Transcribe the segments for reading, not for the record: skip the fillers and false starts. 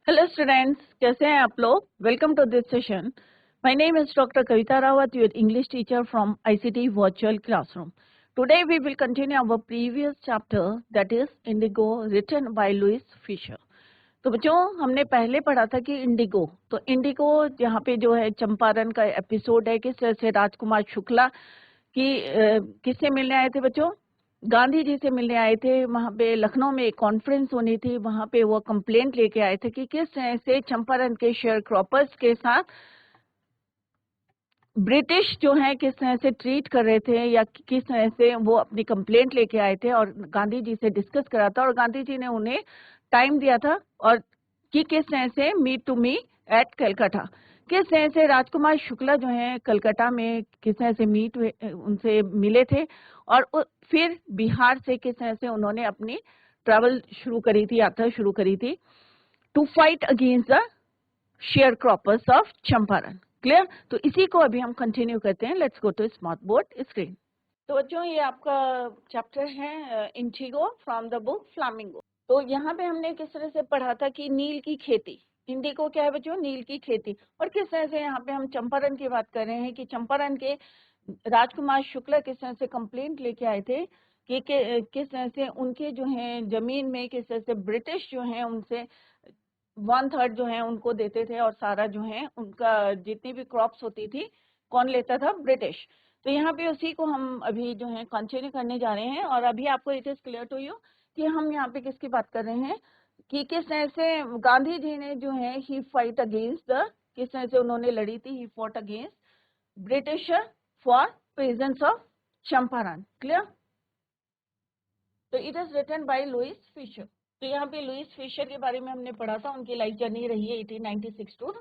Hello students, कैसे हैं आप लोग? Welcome to this session. My name is doctor Kavita Rawat, your English teacher from ICT virtual classroom. Today we will continue our previous chapter, that is indigo, written by Louis Fischer. तो बच्चों, हमने पहले पढ़ा था कि इंडिगो, तो इंडिगो यहाँ पे जो है चंपारण का एपिसोड है. किस तरह से राजकुमार शुक्ला की किससे मिलने आए थे बच्चों? गांधी जी से मिलने आए थे. वहां पे लखनऊ में एक कॉन्फ्रेंस होनी थी. वहां पे वो कंप्लेंट लेके आए थे कि किस तरह से चंपारण के शेयर क्रॉपर्स के साथ ब्रिटिश जो है किस तरह से ट्रीट कर रहे थे, या किस तरह से वो अपनी कंप्लेंट लेके आए थे और गांधी जी से डिस्कस करा था. और गांधी जी ने उन्हें टाइम दिया था और कि किस तरह से meet to me at Calcutta. किस तरह से राजकुमार शुक्ला जो है कलकत्ता में किस तरह से उनसे मिले थे. और फिर बिहार से किस तरह से उन्होंने अपनी ट्रैवल शुरू करी थी, यात्रा शुरू करी थी, to fight against the share croppers of Champaran. Clear? तो इसी को अभी हम कंटिन्यू करते हैं. Let's go to smart board screen. तो बच्चों, ये आपका चैप्टर है indigo from the book flamingo. तो यहाँ पे हमने किस तरह से पढ़ा था कि नील की खेती. इंडिगो क्या है बच्चों? नील की खेती. और किस तरह से यहाँ पे हम चंपारण की बात कर रहे हैं कि चंपारण के राजकुमार शुक्ला किस तरह से कंप्लेंट लेके आए थे कि किस तरह से उनके जो है जमीन में किस तरह से ब्रिटिश जो है उनसे 1/3 जो है उनको देते थे, और सारा जो है उनका जितनी भी क्रॉप्स होती थी कौन लेता था? ब्रिटिश. तो यहाँ पे उसी को हम अभी जो है कंटिन्यू करने जा रहे हैं. और अभी आपको it is clear to you कि हम यहाँ पे किसकी बात कर रहे हैं कि किस तरह से गांधी जी ने जो है ही फाइट अगेंस्ट द, किस तरह से उन्होंने लड़ी थी, he fought against Britisher for peasants of Champaran. Clear? तो it is written by Louis Fischer. तो यहाँ पे लुइस फिशर के बारे में हमने पढ़ा था. उनकी लाइफ जर्नी रही है 1896 टू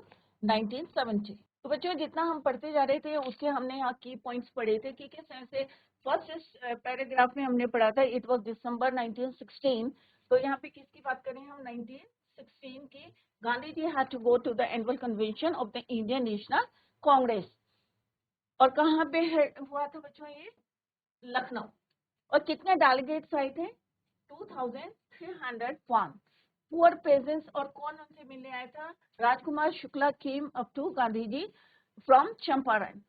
1970. तो बच्चों, जितना हम पढ़ते जा रहे थे उसके हमने यहाँ की पॉइंट्स पढ़े थे कि किस तरह से फर्स्ट पैराग्राफ में हमने पढ़ा था इट वाज दिसंबर 1916. तो यहाँ पे किसकी बात करें हम? 1916 की. Gandhi ji had to go to the annual convention of the Indian National Congress. और कहाँ पे हुआ था बच्चों? ये लखनऊ. और कितने डेलीगेट्स आए थे? 2301. Poor peasants. और कौन उनसे मिलने आया था? Rajkumar Shukla came up to Gandhi ji from Champaran.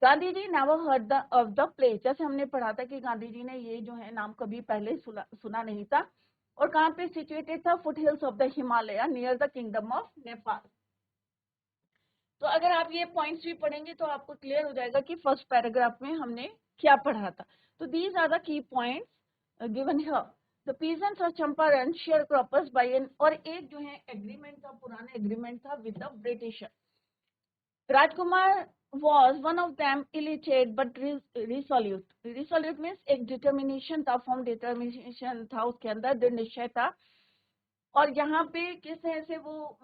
Gandhi ji never heard of the place. जैसे हमने पढ़ा था कि गांधी जी ने ये जो है नाम कभी पहले सुना नहीं था. और कहाँ पे सिचुएटेड था? Foot hills of the Himalaya near the kingdom of Nepal. तो अगर आप ये पॉइंट्स भी पढ़ेंगे तो आपको क्लियर हो जाएगा कि फर्स्ट पैराग्राफ में हमने क्या पढ़ा था. तो these are the key points given here. The peasants of Champaran share croppers by an. और एक जो है एग्रीमेंट था, पुराना एग्रीमेंट था with the Britisher. Rajkumar was one of them, illiterate but resolute. Resolute means एक determination था, firm determination था उसके अंदर, दृढ़ निश्चय था. और यहाँ पे किस तरह से वो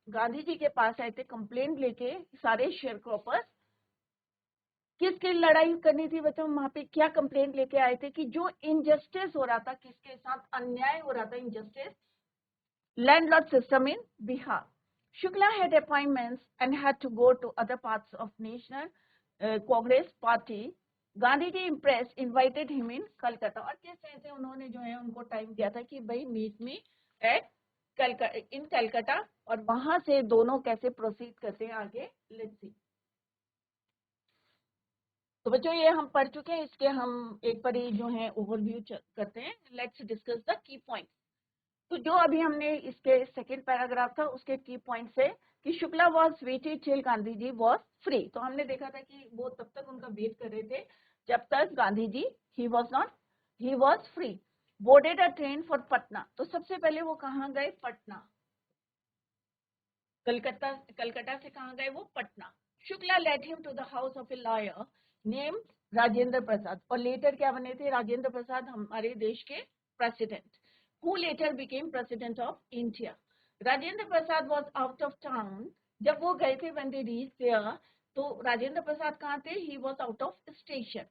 गांधी जी के पास आए थे कंप्लेंट लेके सारे शेयर क्रॉपर्स. किसकी लड़ाई करनी थी बच्चों? वहां पे क्या कंप्लेंट लेके आए थे कि जो इनजस्टिस हो रहा था, किसके साथ अन्याय हो रहा था, injustice, landlord system in Bihar. Shukla had appointments and had to go to other parts of national Congress party. Gandhi ji impress invited him in Calcutta. और किस तरह से उन्होंने जो है उनको टाइम दिया था कि भाई मीट मी एट इन कलकत्ता. और वहां से दोनों कैसे प्रोसीड करते हैं आगे, लेट्स सी. तो बच्चों, ये हम पढ़ चुके हैं. इसके हम एक पर ही जो है ओवरव्यू करते हैं. Let's discuss the key point. तो जो अभी हमने इसके सेकंड पैराग्राफ था उसके की पॉइंट्स है कि Shukla was waited till Gandhi ji was free. तो हमने देखा था कि वो तब तक उनका वेट कर रहे थे जब तक Gandhi ji he was free. Boarded a train for Patna. तो सबसे पहले वो कहाँ गए? पटना. कलकत्ता से कहाँ गए वो? Patna. Shukla led him to the house of a lawyer name Rajendra Prasad. और लेटर क्या बने थे? राजेंद्र प्रसाद हमारे देश के president, who later became president of India. Rajendra Prasad was out of town. जब वो गए थे when they reached there, तो राजेंद्र प्रसाद कहाँ थे? He was out of station.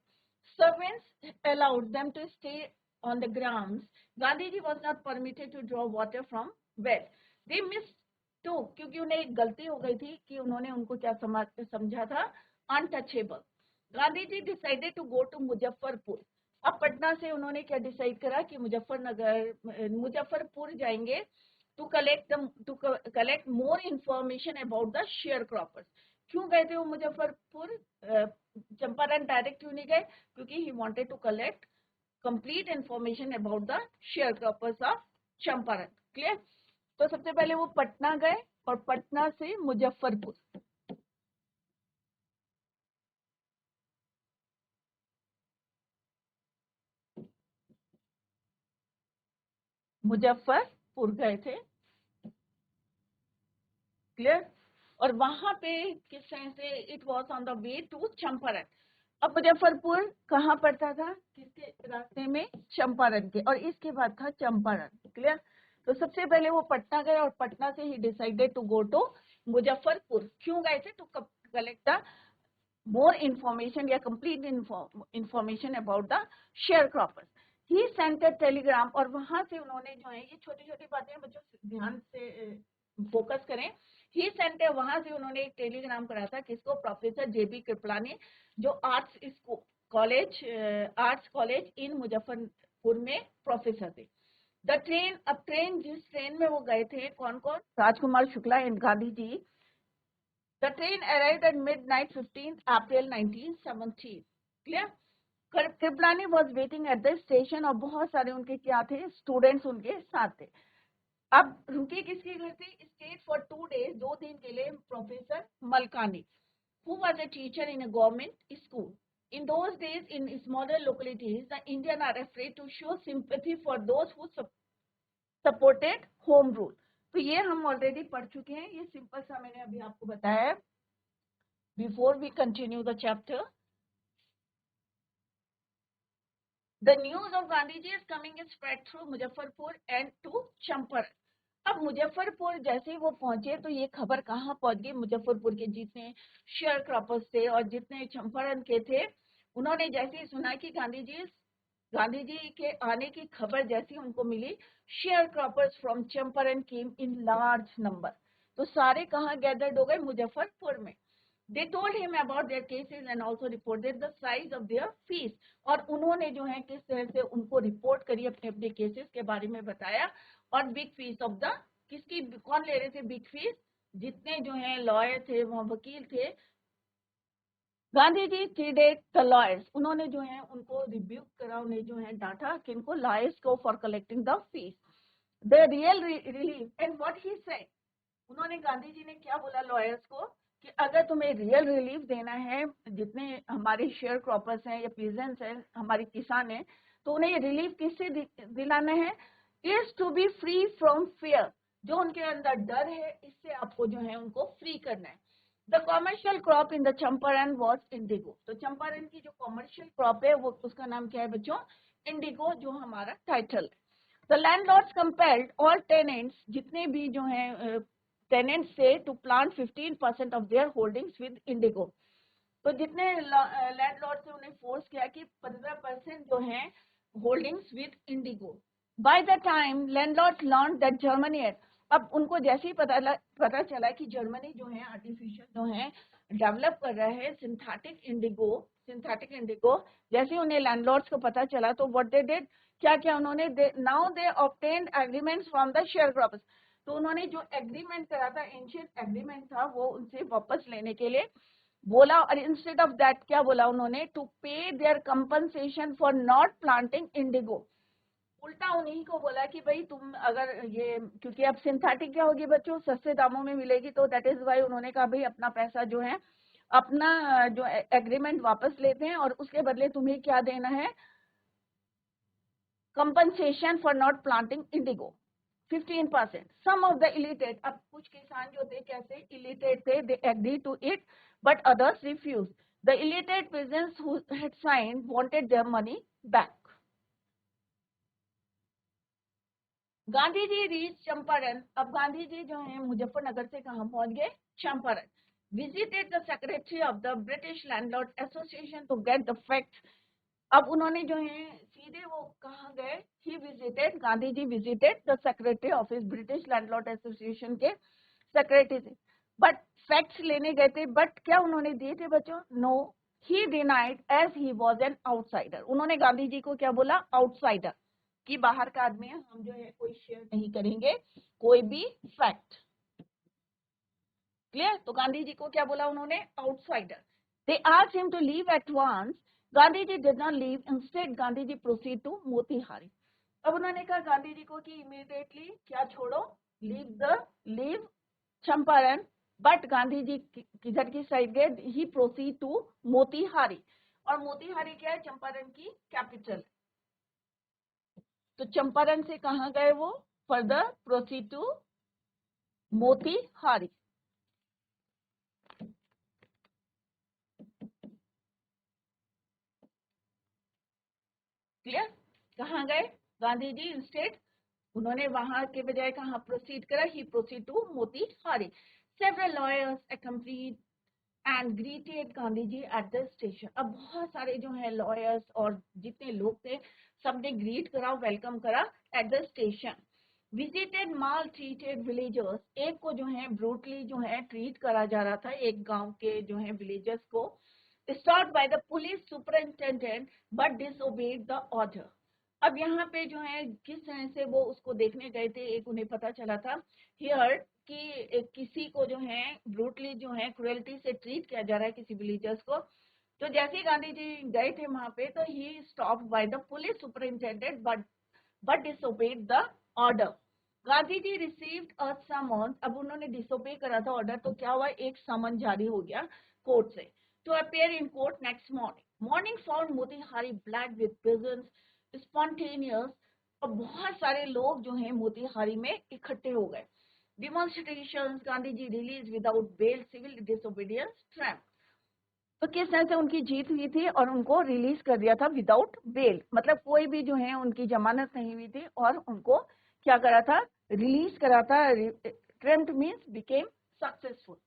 Servants allowed them to stay on the grounds. Gandhi ji was not permitted to draw water from well. They missed too, क्योंकि उन्हें एक गलती हो गई थी कि उन्होंने उनको क्या समझा था? Untouchable. Gandhi ji decided to go to Muzaffarpur. अब पटना से उन्होंने क्या डिसाइड करा कि मुजफ्फरपुर जाएंगे to collect more information about the share croppers. क्यों गए थे वो मुजफ्फरपुर, चंपारण डायरेक्ट क्यों नहीं गए? क्योंकि he wanted to collect complete information about the share croppers of Champaran. Clear? तो सबसे पहले वो पटना गए और पटना से मुजफ्फरपुर। मुजफ्फरपुर गए थे। क्लियर? और वहां पे किस तरह से it was on the way to Champaran. अब मुजफ्फरपुर कहाँ पड़ता था? किसके रास्ते में? चंपारण के, और इसके बाद था चंपारण। क्लियर? तो सबसे पहले वो पटना गए और पटना से he decided to go to Muzaffarpur. क्यों गए थे? To collect the more information या complete information about the share croppers. He sent a telegram, और वहां से उन्होंने जो है, ये छोटी छोटी बातें बच्चों ध्यान से फोकस करें। ही सेंट, वहां से उन्होंने एक टेलीग्राम करा था, किसको? प्रोफेसर जेबी कृपलानी, जो आर्ट्स कॉलेज इन मुजफ्फरपुर में प्रोफेसर थे। द ट्रेन, अब ट्रेन, जिस ट्रेन में वो गए थे, कौन कौन? Rajkumar Shukla and Gandhi ji. The train arrived at midnight 15th April 1917. Clear? Kripalani was waiting at the station, और बहुत सारे उनके क्या थे? स्टूडेंट्स उनके साथ थे। अब रुके किसके घर पे? स्टेट फॉर 2 days, 2 दिन के लिए, professor Malkani, who was a teacher in a government school. In those days, in smaller localities, the Indians are afraid to show sympathy for those who supported home rule. तो ये हम already पढ़ चुके हैं, ये सिंपल सा मैंने अभी आपको बताया है। Before we continue the chapter, the news of Gandhiji is coming is spread through Muzaffarpur and to Champaran. अब मुजफ्फरपुर जैसे ही वो पहुंचे तो ये खबर कहाँ पहुंच गई? मुजफ्फरपुर के जितने शेयर क्रॉपर्स थे और जितने चंपारण के थे, उन्होंने जैसे ही सुना कि गांधी जी के आने की खबर जैसी उनको मिली, sharecroppers from Champaran came in large number. तो सारे कहाँ गैदर्ड हो गए? मुजफ्फरपुर में। They told him about their cases and also reported the size of their fees. और उन्होंने जो है किस तरह से उनको रिपोर्ट करी, अपने अपने केसेस के बारे में बताया। और बिग फीस ऑफ द, किसकी, कौन ले रहे थे बिग फीस? जितने जो है लॉयर थे, वहाँ वकील थे। Gandhi ji treated the lawyers, उन्होंने जो है उनको रिब्यूक करा, उन्हें जो है डांटा, किनको? लॉयर्स को, for collecting the fees. The real relief and what he said, उन्होंने, गांधी जी ने क्या बोला लॉयर्स को कि अगर तुम्हें रियल रिलीफ देना है, जितने हमारे शेयर क्रॉपर्स हैं या पीजेंट्स हैं, हमारे किसान हैं, तो उन्हें ये रिलीफ किससे दिलाना है? Is to be free from fear, जो उनके अंदर डर है, इससे आपको जो है उनको फ्री करना है। The commercial crop in the Champaran was Indigo. तो चंपारण की जो कॉमर्शियल क्रॉप है, वो उसका नाम क्या है बच्चों? इंडिगो, जो हमारा टाइटल है। The landlords compelled all tenants, जितने भी जो है टेनेंट्स से, to plant 15% of their holdings with indigo. तो जितने लैंडलॉर्ड से उन्हें फोर्स किया कि 15% जो है holdings with indigo. By the time landlords learn that Germany at, अब उनको जैसे ही पता चला कि जर्मनी जो है आर्टिफिशियल जो है डेवलप कर रहा है सिंथेटिक इंडिगो, जैसे ही उन्हें लैंडलॉर्ड्स को पता चला, तो व्हाट दे डिड, क्या क्या उन्होंने, now they obtained agreements from the share croppers. तो उन्होंने जो एग्रीमेंट करा था, एंशिएंट एग्रीमेंट था, वो उनसे वापस लेने के लिए बोला। और इंस्टेड ऑफ दैट क्या बोला उन्होंने? To pay their compensation for not planting indigo. उल्टा उन्हीं को बोला कि भाई तुम अगर ये, क्योंकि अब सिंथेटिक क्या होगी बच्चों, सस्ते दामों में मिलेगी, तो दैट इज वाई उन्होंने कहा भाई अपना पैसा जो है, अपना जो एग्रीमेंट वापस लेते हैं, और उसके बदले तुम्हें क्या देना है? Compensation for not planting Indigo 15%. Some of the illiterate, अब कुछ किसान जो थे कैसे illiterate थे, they agreed to it, but others refused. The illiterate peasants who had signed wanted their money back. Gandhi ji reach Champaran, अब गांधी जी जो है मुजफ्फरनगर से कहाँ पहुंच गए? Champaran. Visited the secretary of the British Landlord Association to get the facts. अब उन्होंने जो है सीधे वो कहाँ गए? He visited, Gandhi ji visited the secretary office, British landlord association के सेक्रेटरी थे, बट फैक्ट्स लेने गए थे। बट क्या उन्होंने दिए थे बच्चों? No, he denied as he was an outsider. उन्होंने गांधी जी को क्या बोला? आउटसाइडर, कि बाहर का आदमी है, हम जो है कोई शेयर नहीं करेंगे। कोई भी फैक्ट। क्लियर? तो गांधी जी को क्या बोला उन्होंने? Outsider. They asked him to leave at once. Gandhi ji did not leave, instead Gandhi ji proceed to Motihari. अब उन्होंने कहा गांधी जी को कि इमीडिएटली क्या छोड़ो, लीव चंपारण। बट गांधी जी किधर की साइड गए? ही प्रोसीड टू मोतीहारी। और मोतीहारी क्या है? चंपारण की कैपिटल। तो चंपारण से कहाँ गए वो? Further proceed to Motihari. Clear? कहाँ गए गांधी जी? इंस्टेड उन्होंने वहां के बजाय कहाँ प्रोसीड करा? He proceed to Motihari. Several lawyers accompanied and greeted Gandhi ji at the station. अब बहुत सारे जो है लॉयर्स और जितने लोग थे सबने ग्रीट करा, वेलकम करा eight the station. Visited mall treated villagers. एक को जो है ब्रूटली जो है ट्रीट करा जा रहा था, एक गांव के जो है विलेजर्स को। Start by the police superintendent but disobeyed the order. अब यहाँ पे जो है किस तरह से वो उसको देखने गए थे, एक उन्हें पता चला था हियर कि किसी को जो है ब्रूटली जो है क्रुएल्टी से ट्रीट किया जा रहा है किसी विलेजर्स को। तो जैसे ही गांधी जी गए थे वहां पे तो he stop by the police superintendent but disobeyed the order. Gandhi ji received a summon. अब उन्होंने डिसोबे करा था ऑर्डर, तो क्या हुआ? एक समन जारी हो गया कोर्ट से to appear in court next morning found Motihari black with peasants spontaneous. और बहुत सारे लोग जो हैं मोतीहारी में इकट्ठे हो गए। Demonstrations, Gandhi ji release without bail, civil disobedience, triumph. तो किस तरह से उनकी जीत हुई थी और उनको रिलीज कर दिया था विदाउट बेल, मतलब कोई भी जो है उनकी जमानत नहीं हुई थी और उनको क्या करा था? रिलीज करा था। Trump means became successful.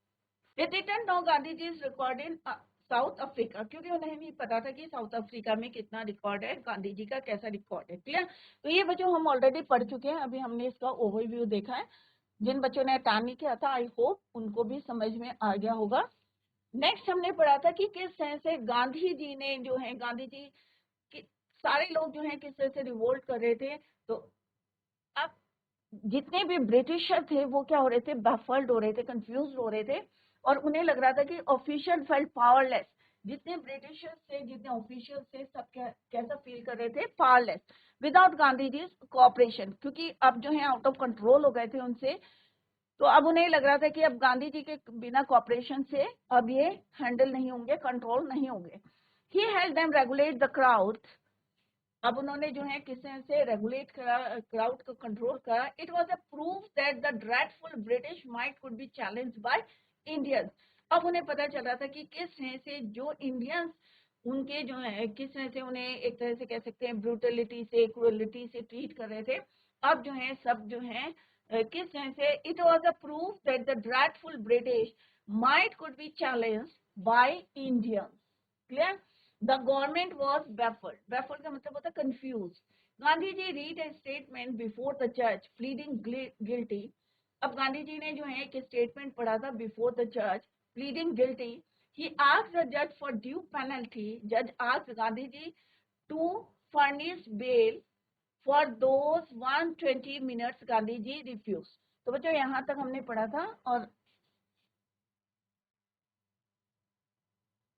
They didn't know Gandhi ji is record in South Africa, क्योंकि उन्हें नहीं पता था कि साउथ अफ्रीका में कितना रिकॉर्ड है, गांधी जी का कैसा रिकॉर्ड है। क्लियर? तो ये बच्चों हम ऑलरेडी पढ़ चुके हैं, अभी हमने इसका ओवरव्यू देखा है। जिन बच्चों ने टाइम नहीं किया था आई होप उनको भी समझ में आ गया होगा। नेक्स्ट हमने पढ़ा था कि किस तरह से गांधी जी ने जो है, गांधी जी कि सारे लोग जो है किस तरह से रिवोल्ट कर रहे थे। तो अब जितने भी ब्रिटिशर थे वो क्या हो रहे थे? बफल्ड हो रहे थे, कंफ्यूज हो रहे थे और उन्हें लग रहा था कि ऑफिशियल फेल्ट पावरलेस। जितने ब्रिटिशर्स थे, जितने ऑफिशियल थे, सब कैसा फील कर रहे थे? पावरलेस विदाउट गांधी जी कोऑपरेशन, क्योंकि अब जो है आउट ऑफ कंट्रोल हो गए थे उनसे। तो अब उन्हें लग रहा था कि अब गांधी जी के बिना कोऑपरेशन से अब ये हैंडल नहीं होंगे, कंट्रोल नहीं होंगे। He help them regulate the crowd. अब उन्होंने जो है किस तरह से रेगुलेट करा, क्राउड को कंट्रोल करा। It was a proof that the dreadful British might could be challenged by Indians. अब उन्हें पता चला था कि किस तरह से जो इंडियंस उनके जो है किस तरह से उन्हें एक तरह से कह सकते हैं ब्रूटलिटी से, क्रूअलिटी से ट्रीट कर रहे थे। अब जो है सब जो है किस तरह से it was a proof that the dreadful British might could be challenged by Indians. Clear? The government was baffled. Baffled का मतलब होता है confused. Gandhi ji read a statement before the judge pleading guilty. अब गांधी जी ने जो है एक स्टेटमेंट पढ़ा था before the judge pleading guilty. He asked the judge for due penalty. Judge asked Gandhi ji to furnish bail for those 120 minutes. Gandhi ji refused. तो बच्चों यहाँ तक हमने पढ़ा था और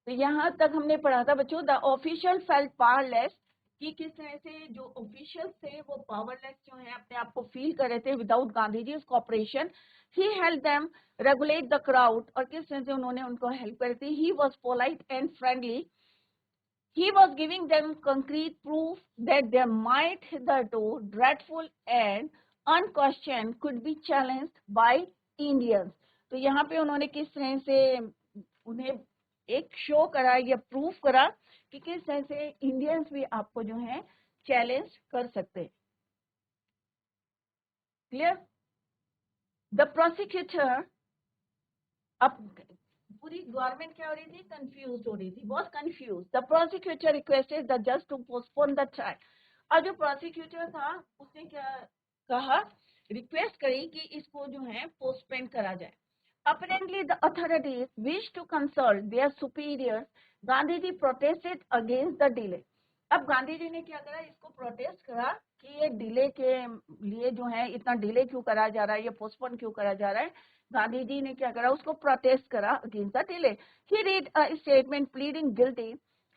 तो यहाँ तक हमने पढ़ा था बच्चों द ऑफिशियल फेल्ट पावरलेस, कि किस तरह से जो ऑफिशियल थे वो पावरलेस जो है अपने आप को फील कर रहे थे without Gandhi ji cooperation. He help them regulate the crowd, और किस तरह से उन्होंने उनको हेल्प करी थी। He was polite and friendly. He was giving them concrete proof that their might hitherto dreadful and unquestioned could be challenged by Indians. तो यहाँ पे उन्होंने किस तरह से उन्हें एक शो करा या प्रूफ करा कि किस तरह से इंडियंस भी आपको जो है चैलेंज कर सकते हैं। क्लियर? द प्रोसिक्यूटर, अब पूरी गवर्नमेंट क्या हो रही थी? कंफ्यूज हो रही थी, बहुत confuse. The prosecutor requested the जज टू पोस्टपोन द ट्रायल। और जो प्रोसिक्यूटर था उसने क्या कहा? रिक्वेस्ट करी कि इसको जो है पोस्टपोन करा जाए। Apparently, the authorities wished to consult their superiors. Gandhi ji protested against the delay. अब गांधी जी ने क्या करा? इसको प्रोटेस्ट करा कि ये डिले के लिए जो है इतना डिले क्यों करा जा रहा है, ये पोस्टपोन क्यों करा जा रहा है, गांधी जी ने क्या करा, उसको प्रोटेस्ट करा against the delay. He read a statement pleading guilty.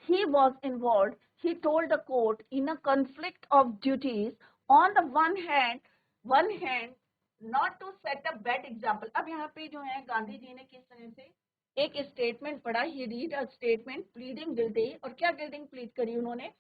He was involved. He told the court in a conflict of duties. On the one hand, not to set a bad example. अब यहाँ पे जो है गांधी जी ने किस तरह से एक स्टेटमेंट पढ़ा. He read a statement pleading guilty. और क्या गिल्टिंग प्लीड करी उन्होंने,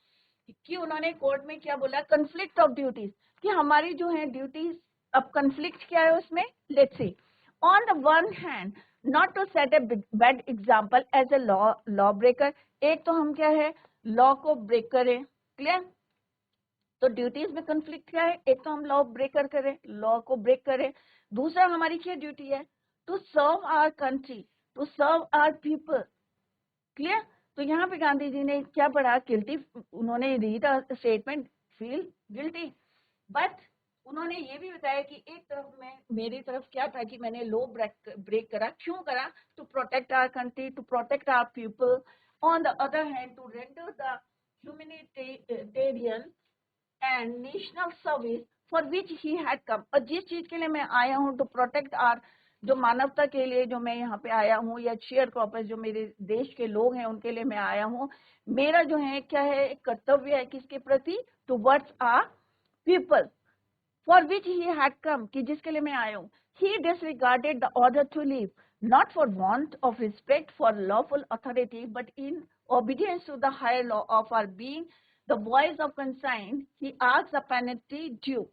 कि उन्होंने कोर्ट में क्या बोला, कंफ्लिक्ट ऑफ ड्यूटीज, कि हमारी जो है ड्यूटीज, अब कंफ्लिक्ट क्या है उसमें, let's see. On the one hand, not to set a bad example as a law breaker. एक तो हम क्या है, लॉ को ब्रेक करें. क्लियर. तो ड्यूटीज में कंफ्लिक्ट क्या है, एक तो हम लॉ ब्रेकर करें, लॉ को ब्रेक करें. दूसरा हमारी क्या ड्यूटी है, to serve our country, to serve our people. Clear. तो यहाँ पे गांधी जी ने क्या पढ़ा, गिल्टी. उन्होंने read a statement, feel guilty. But उन्होंने ये भी बताया कि एक तरफ में मेरी तरफ क्या था कि मैंने लॉ ब्रेक करा. क्यों करा, to protect our country, to protect our people. On the other hand, to render the humanitarian and national service for which he had come. और जिस चीज के लिए मैं आया हूँ, टू प्रोटेक्ट आर, जो मानवता के लिए जो मैं यहाँ पे आया हूँ, या शेयर क्रॉपर्स जो मेरे देश के लोग हैं उनके लिए मैं आया हूँ. मेरा जो है क्या है, एक कर्तव्य है किसके प्रति, towards our people for which he had come, कि जिसके लिए मैं आया हूँ. He disregarded the order to leave, not for want of respect for lawful authority, but in obedience to the higher law of our being the voice of conscience. He asked a penalty due.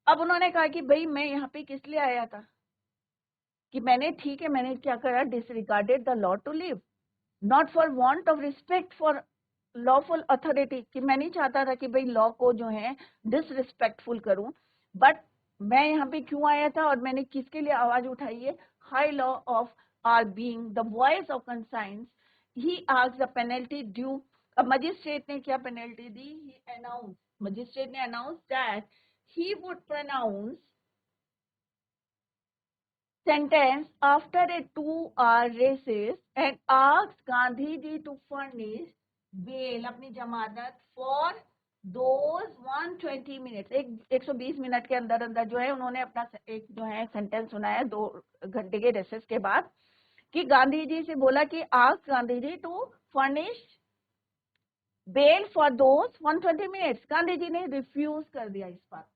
अब उन्होंने कहा कि भाई मैं यहाँ पे किस लिए आया था, कि मैंने, ठीक है, मैंने क्या करा, disregarded the law to live, not for want of respect for lawful authority, कि मैं नहीं चाहता था कि भाई लॉ को जो है डिसरिस्पेक्टफुल करूं. बट मैं यहाँ पे क्यों आया था, और मैंने किसके लिए आवाज उठाई है, high law of our being the voice of conscience. He asked the penalty due. अब मजिस्ट्रेट ने क्या पेनल्टी दी, ही अनाउंस, मजिस्ट्रेट ने announce that he would pronounce sentence after a 2-hour recess and asked Gandhi ji to furnish bail, अपनी जमानत, for those 120 minutes. 120 minute के अंदर अंदर जो है उन्होंने अपना एक जो है सेंटेंस सुनाया 2 घंटे के रेसेस के बाद, कि गांधी जी से बोला कि ask Gandhi ji to furnish bail for those 120 minutes. Gandhi ji ने रिफ्यूज कर दिया इस बात.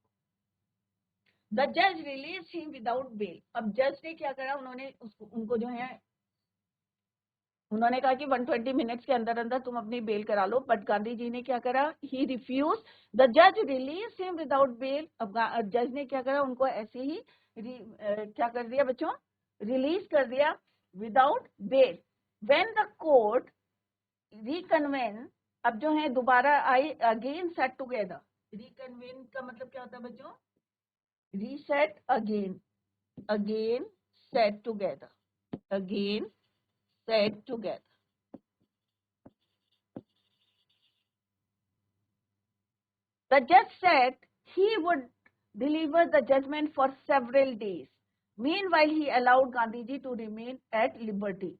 The judge released him without bail. अब जज ने क्या करा, उन्होंने उनको जो है, उन्होंने कहा कि 120 मिनट्स के अंदर अंदर तुम अपनी बेल करा लो. बट गांधी जी ने क्या करा, ही रिफ्यूज. द जज रिलीज हिम विदाउट बेल. अब जज ने क्या करा, उनको ऐसे ही क्या कर दिया बच्चों, रिलीज कर दिया without bail. When the court reconvene, अब जो है दोबारा आई, अगेन सेट टुगेदर. रिकन्वेन का मतलब क्या होता है बच्चों, reset again, again set together, again set together. The judge said he would deliver the judgment for several days. Meanwhile, he allowed Gandhi ji to remain at liberty.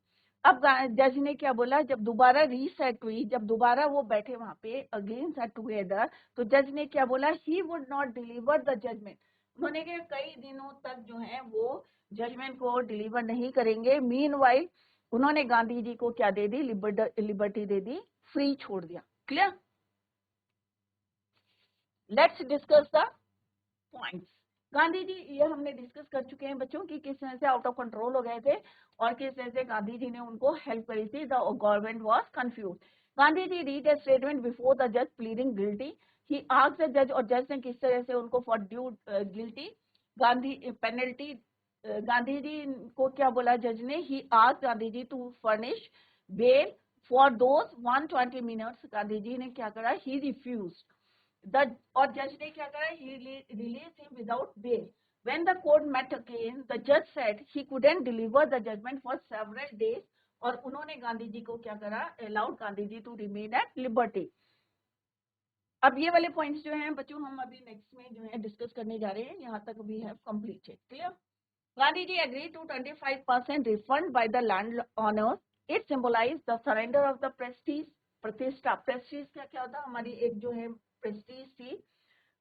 अब जज ने क्या बोला, जब दोबारा रीसेट हुई, जब दोबारा वो बैठे वहां पे अगेन सेट टुगेदर, तो जज ने क्या बोला, he would not deliver the judgement. उन्होंने कहा कई दिनों तक जो है वो जजमेंट को डिलीवर नहीं करेंगे. मीनवाइल उन्होंने गांधी जी को क्या दे दी, लिबर्टी दे दी, फ्री छोड़ दिया. Clear. Let's discuss the points. Gandhi ji, ये हमने डिस्कस कर चुके हैं बच्चों की किस तरह से आउट ऑफ कंट्रोल हो गए थे और किस तरह से गांधी जी ने उनको हेल्प करी थी. The government was confuse. Gandhi ji read A statement before the जज pleading guilty. He asked the जज, और जज ने किस तरह से उनको for due guilty Gandhi penalty, Gandhi ji को क्या बोला जज ने, he asked Gandhi ji to furnish bell for those 120 minutes. Gandhi ji ने क्या करा, ही रिफ्यूज्ड. और जज ने क्या करा, he released him without bail. When the court met again, the judge said he couldn't deliver the judgment for several days. और उन्होंने गांधी जी को क्या करा, allowed Gandhi ji to remain at liberty. अब ये वाले पॉइंट्स जो हैं बच्चों हम अभी नेक्स्ट में जो है डिस्कस करने जा रहे हैं. यहाँ तक we have completed. Clear. Gandhi ji agreed to 25% refund by the landowners. It symbolized the surrender of the prestige. प्रतिष्ठा, प्रेस्टीज क्या क्या होता है, हमारी एक जो है प्रेस्टीज थी,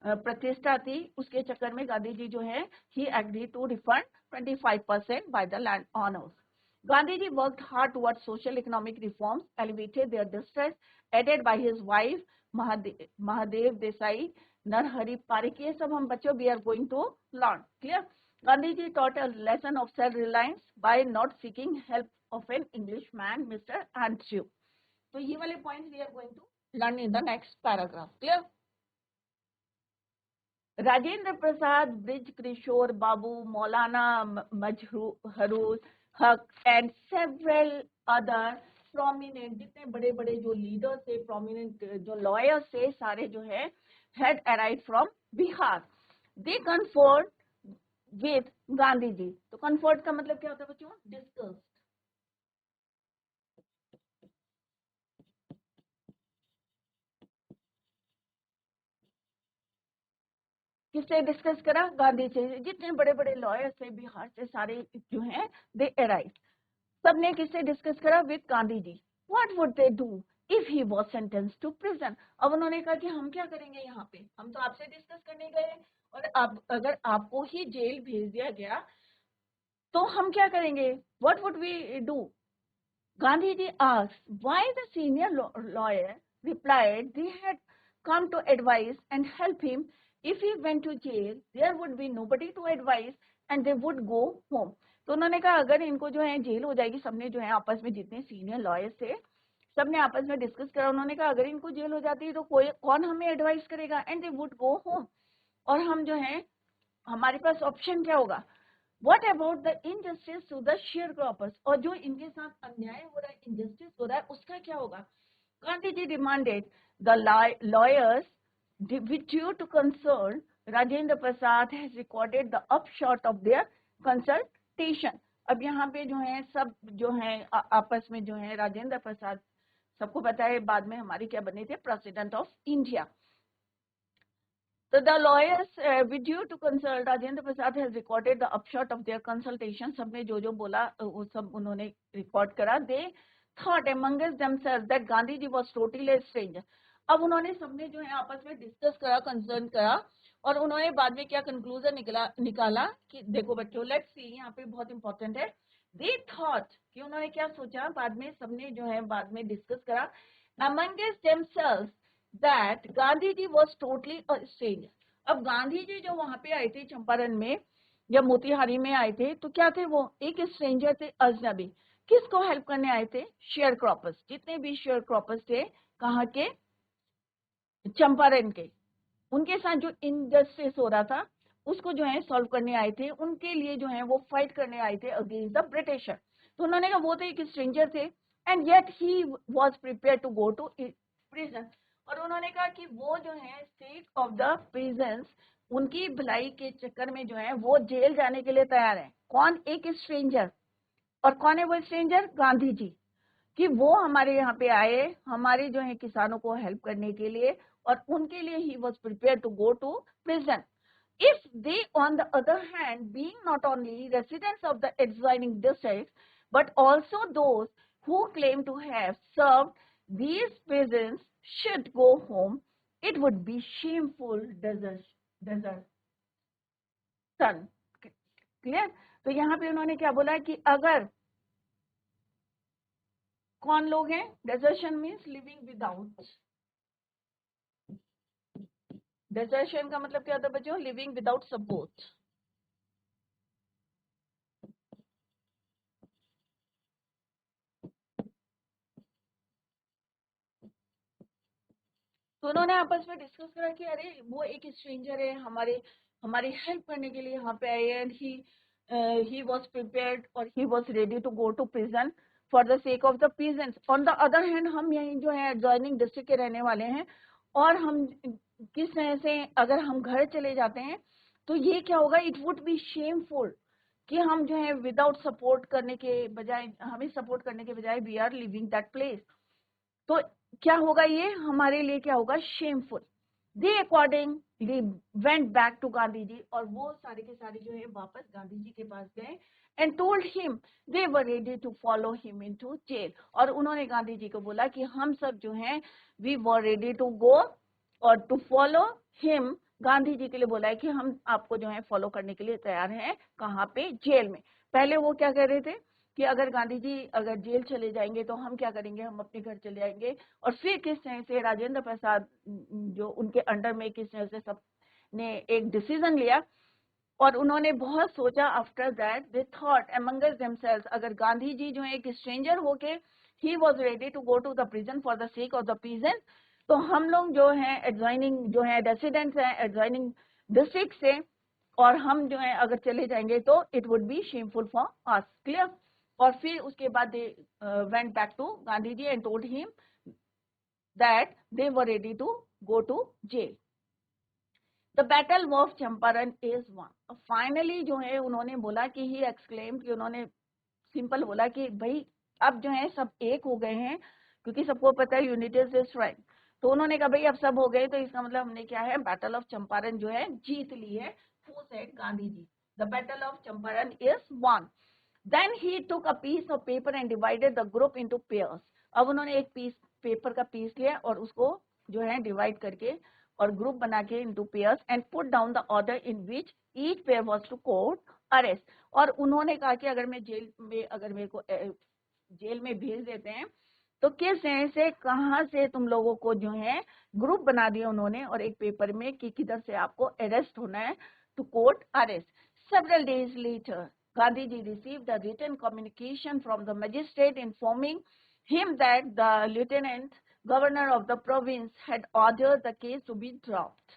प्रतिष्ठा थी, उसके चक्कर में गांधी जी जो है he agree to refund 25% by the land owners. Gandhiji worked hard towards social economic reforms, alleviated their distress, aided by his wife Mahadev Desai, Narhari Parikh. ये सब हम बच्चों we are going to learn. Clear? Gandhiji taught a lesson of self-reliance by not seeking help of an Englishman, Mr. Andrew. तो ये वाले points we are going to learn in the next paragraph. Clear? Rajendra Prasad, Brij Kishore Babu, Maulana Mazharur Haq and several other prominent, जितने बड़े बड़े जो leaders थे, prominent जो lawyers थे, सारे जो है had arrived from Bihar. They conferred with Gandhi जी. तो conferred का मतलब क्या होता है बच्चों? Discussed. किससे डिस्कस करा? गांधी से. जितने बड़े बड़े लॉयर्स थे बिहार से सारे जो हैं दे अराइव. सबने किससे डिस्कस करा? With Gandhi ji. What would they do if he was sentenced to prison. अब उन्होंने कहा कि हम क्या करेंगे यहाँ पे, हम तो आपसे डिस्कस करने गए और अब अगर आपको ही जेल भेज दिया गया तो हम क्या करेंगे? What would we do? Gandhi ji asked why the senior lawyer replied they had come to advise and help him. If he went to jail, there would be nobody to advise and they would go home. तो उन्होंने कहा अगर इनको जो है jail हो जाएगी, सबने जो है आपस में जितने सीनियर लॉयर्स थे सबने आपस में डिस्कस करा. उन्होंने कहा अगर इनको जेल हो जाती है तो कोई कौन हमें एडवाइस करेगा? And they would go home. और हम जो है हमारे पास ऑप्शन क्या होगा? What about the injustice to the sharecroppers? और जो इनके साथ अन्याय हो रहा है, injustice हो रहा है, उसका क्या होगा? Gandhiji demanded the lawyers withdrew to consult. Rajendra Prasad has recorded the upshot of their consultation. अब यहाँ पे जो है सब जो है आपस में जो है राजेंद्र प्रसाद, सबको पता है बाद में हमारे क्या बने थे? President of India. So the lawyers withdrew to consult. Rajendra Prasad has recorded the upshot of their consultation. सबने जो बोला वो सब उन्होंने रिकॉर्ड करा. They thought amongst themselves that Gandhi ji was totally a stranger. अब उन्होंने सबने जो है आपस में डिस्कस करा, कंसर्न करा और उन्होंने बाद में क्या कंक्लूजन निकाला कि देखो बच्चों, लेट्स सी, यहाँ पे बहुत इंपॉर्टेंट है. They thought कि उन्होंने क्या सोचा, बाद में सबने जो है बाद में डिस्कस करा amongst themselves that Gandhi ji was totally a stranger. अब गांधी जी जो वहां पे आए थे चंपारण में या मोतिहारी में आए थे तो क्या थे? वो एक स्ट्रेंजर थे, अजनबी. किसको हेल्प करने आए थे? Share croppers. जितने भी शेयर क्रॉपर्स थे कहाँ के? चंपारण के. उनके साथ जो इनजस्टिस हो रहा था उसको जो है सॉल्व करने आए थे. उनके लिए जो है वो फाइट करने आए थे अगेंस्ट द ब्रिटिशर. तो उन्होंने कहा वो तो एक स्ट्रेंजर थे and yet he was prepare to go to prison. और उन्होंने कहा कि वो जो है स्टेट ऑफ द प्रिजन्स, उनकी भलाई के चक्कर में जो है वो जेल जाने के लिए तैयार है. कौन? एक स्ट्रेंजर. और कौन है वो स्ट्रेंजर? गांधी जी. कि वो हमारे यहाँ पे आए हमारे जो है किसानों को हेल्प करने के लिए और उनके लिए he was prepare to go to prison. If they, on the other hand, being not only residents of the adjoining districts, but also those who claim to have served these prisons should go home, it would be shameful desertion. Clear? तो यहाँ पे उन्होंने क्या बोला कि अगर कौन लोग हैं? Desertion means living without. Desertion का मतलब क्या होता है बच्चों? Living without support. तो उन्होंने आपस में डिस्कस करा कि अरे वो एक स्ट्रेंजर है, हमारी हेल्प करने के लिए यहाँ पे आए and he was prepared or he was ready to go to prison for the sake of the peasants. On the other hand, हम यहीं जो है adjoining district के रहने वाले हैं और हम किस तरह से अगर हम घर चले जाते हैं तो ये क्या होगा? इट वुड बी शेमफुल कि हम जो है विदाउट सपोर्ट करने के बजाय, हमें सपोर्ट करने के बजाय we are living that place. तो क्या होगा? ये हमारे लिए क्या होगा? Shameful. They accordingly went back to Gandhi ji और वो सारे के सारे जो है वापस गांधी जी के पास गए and told him they were ready to follow him into jail. और उन्होंने गांधी जी को बोला कि हम सब जो हैं we were ready to go और to follow him Gandhi ji के लिए बोला है कि हम आपको जो है फॉलो करने के लिए तैयार हैं। कहाँ पे? जेल में। पहले वो क्या कह रहे थे कि अगर गांधी जी अगर जेल चले जाएंगे तो हम क्या करेंगे, हम अपने घर चले जाएंगे। और फिर किस तरह से राजेंद्र प्रसाद जो उनके अंडर में किस तरह से सब ने एक डिसीजन लिया और उन्होंने बहुत सोचा। After that they thought amongst themselves, अगर गांधी जी जो है एक स्ट्रेंजर होके he was ready to go to the prison for the sake of the peasant, तो हम लोग जो है एडजॉइनिंग जो है रेसिडेंट्स हैं एडजॉइनिंग डिस्ट्रिक्ट से, और हम जो है अगर चले जाएंगे तो it would be shameful for us. Clear? और फिर उसके बाद they went back to Gandhi ji and told him that they were ready to go to jail. The battle of Champaran is won. Finally जो है उन्होंने बोला कि ही एक्सक्लेम कि उन्होंने सिंपल बोला कि भाई अब जो है सब एक हो गए हैं, क्योंकि सबको पता है यूनिटी इज स्ट्रेंथ। तो उन्होंने कहा भाई अब सब हो गए तो इसका मतलब हमने क्या है बैटल ऑफ चंपारण जो है जीत ली है। Who said? Gandhi ji. The battle of Champaran is won. Then he took a piece of paper and divided the group into pairs. अब उन्होंने एक पीस पेपर का पीस लिया और उसको जो है डिवाइड करके और ग्रुप बना के into pairs and put down the order in which each pair was to court arrest. और उन्होंने कहा कि अगर मैं जेल में अगर मेरे को जेल में भेज देते हैं तो किस तरह से कहाँ से तुम लोगों को जो है ग्रुप बना दिया उन्होंने और एक पेपर में कि किधर से आपको अरेस्ट होना है, to court arrest. Several days later Gandhi ji received a written communication from the magistrate informing him that the lieutenant governor of the province had ordered the case to be dropped.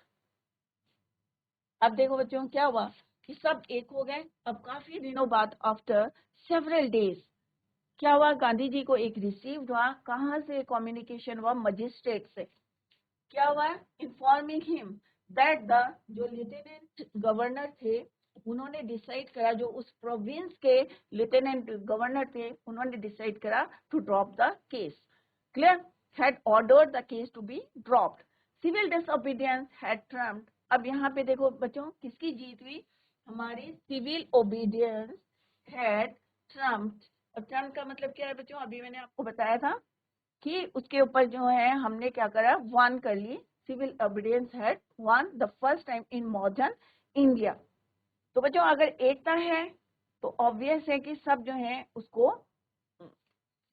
अब देखो बच्चों क्या हुआ कि सब एक हो गए। अब काफी दिनों बाद आफ्टर सेवरल डेज क्या हुआ, गांधी जी को एक रिसीव हुआ। कहाँ से कम्युनिकेशन हुआ? मजिस्ट्रेट से। क्या हुआ? इन्फॉर्मिंग हिम दैट द जो लेफ्टिनेंट गवर्नर थे उन्होंने डिसाइड करा, जो उस प्रोविंस के लेफ्टिनेंट गवर्नर थे उन्होंने डिसाइड करा to drop the case. Clear? Had ordered the case to be dropped. Civil disobedience had trumped. अब यहाँ पे देखो बच्चों किसकी जीत हुई? हमारी सिविल ओबीडियंस हैड ट्रम्प्ड। और ट्रम्प का मतलब क्या है बच्चों? अभी मैंने आपको बताया था कि उसके ऊपर जो है हमने क्या करा, वन कर ली। Civil obedience had won the first time in modern India. तो बच्चों अगर एकता है तो ऑब्वियस है कि सब जो है उसको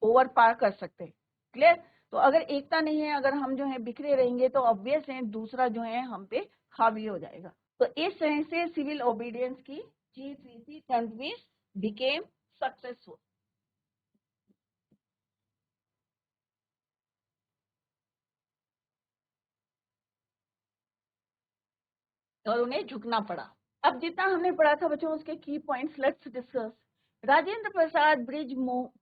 ओवर पार कर सकते हैं। क्लियर? तो अगर एकता नहीं है, अगर हम जो है बिखरे रहेंगे तो ऑब्वियस है दूसरा जो है हम पे हावी हो जाएगा। तो इस तरह से सिविल ओबीडियंस की जीत हुई थी। Ranveer became successful. और उन्हें झुकना पड़ा। अब जितना हमने पढ़ा था बच्चों उसके की points let's discuss. Rajendra Prasad, Brij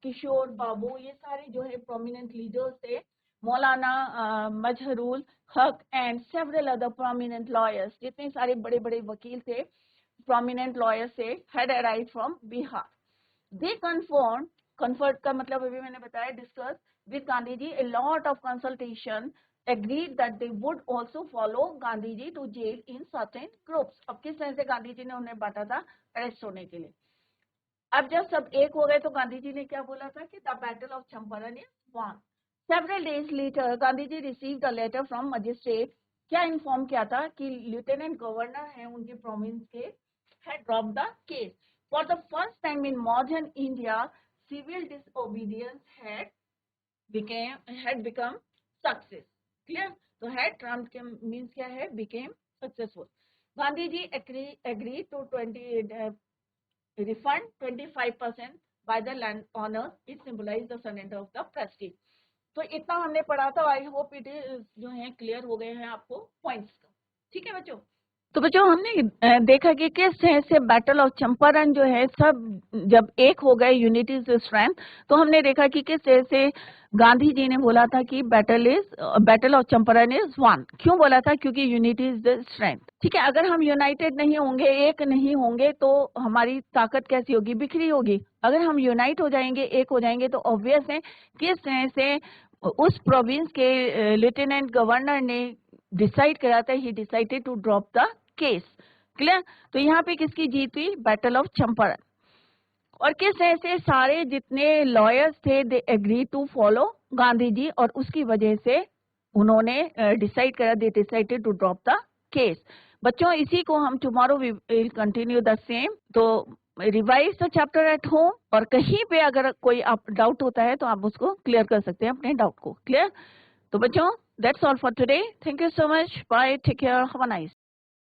Kishore Babu, ये सारे जो है प्रोमिनेंट लीडर्स थे। Maulana Mazharul Haq and several other prominent lawyers, जितने सारे बड़े बड़े वकील थे प्रोमिनेंट लॉयर्स से, had arrived from Bihar. They conferred का मतलब अभी मैंने बताया, discuss with Gandhi ji a lot of consultation, agreed that they would also follow Gandhi ji to jail in certain groups। अब किस तरह से गांधी जी ने उन्हें बांटा था अरेस्ट होने के लिए। अब जब सब एक हो गए तो गांधी जी ने क्या बोला था कि the battle of Champaran is won. Several days later Gandhi ji received a letter from magistrate. क्या इन्फॉर्म किया था कि लेफ्टिनेंट गवर्नर है उनके प्रोविंस के had dropped the case. For the first time in modern India, civil disobedience had become success. Clear? तो had trumped के means क्या है? Became successful. Gandhi ji agreed to 20 refund 25% by the land owner. It symbolized the surrender of the prestige. तो इतना हमने पढ़ा था। I hope it जो है क्लियर हो गए हैं आपको पॉइंट्स का। ठीक है बच्चों? तो बच्चों हमने देखा कि किस तरह से बैटल ऑफ चंपारण जो है सब जब एक हो गए, यूनिटी इज स्ट्रेंथ। तो हमने देखा कि किस तरह से गांधी जी ने बोला था कि battle of Champaran is one. क्यों बोला था? क्योंकि यूनिटी इज द स्ट्रेंथ। ठीक है, अगर हम यूनाइटेड नहीं होंगे, एक नहीं होंगे, तो हमारी ताकत कैसी होगी? बिखरी होगी। अगर हम यूनाइट हो जाएंगे, एक हो जाएंगे, तो ऑब्वियस है किस तरह से उस प्रोविंस के लेफ्टिनेंट गवर्नर ने डिसाइड करा था, he decided to drop the case. Clear? तो यहाँ पे किसकी जीत हुई? Battle of Champaran. और किस तरह से सारे जितने लॉयर्स थे they agree to follow Gandhi ji, और उसकी वजह से उन्होंने डिसाइड करा, they decided to drop the case. बच्चों इसी को हम tomorrow we will continue the same. तो revise the chapter at home, और कहीं पे अगर कोई आप डाउट होता है तो आप उसको क्लियर कर सकते हैं, अपने डाउट को। क्लियर? तो बच्चों that's all for today. Thank you so much, bye, take care, have a nice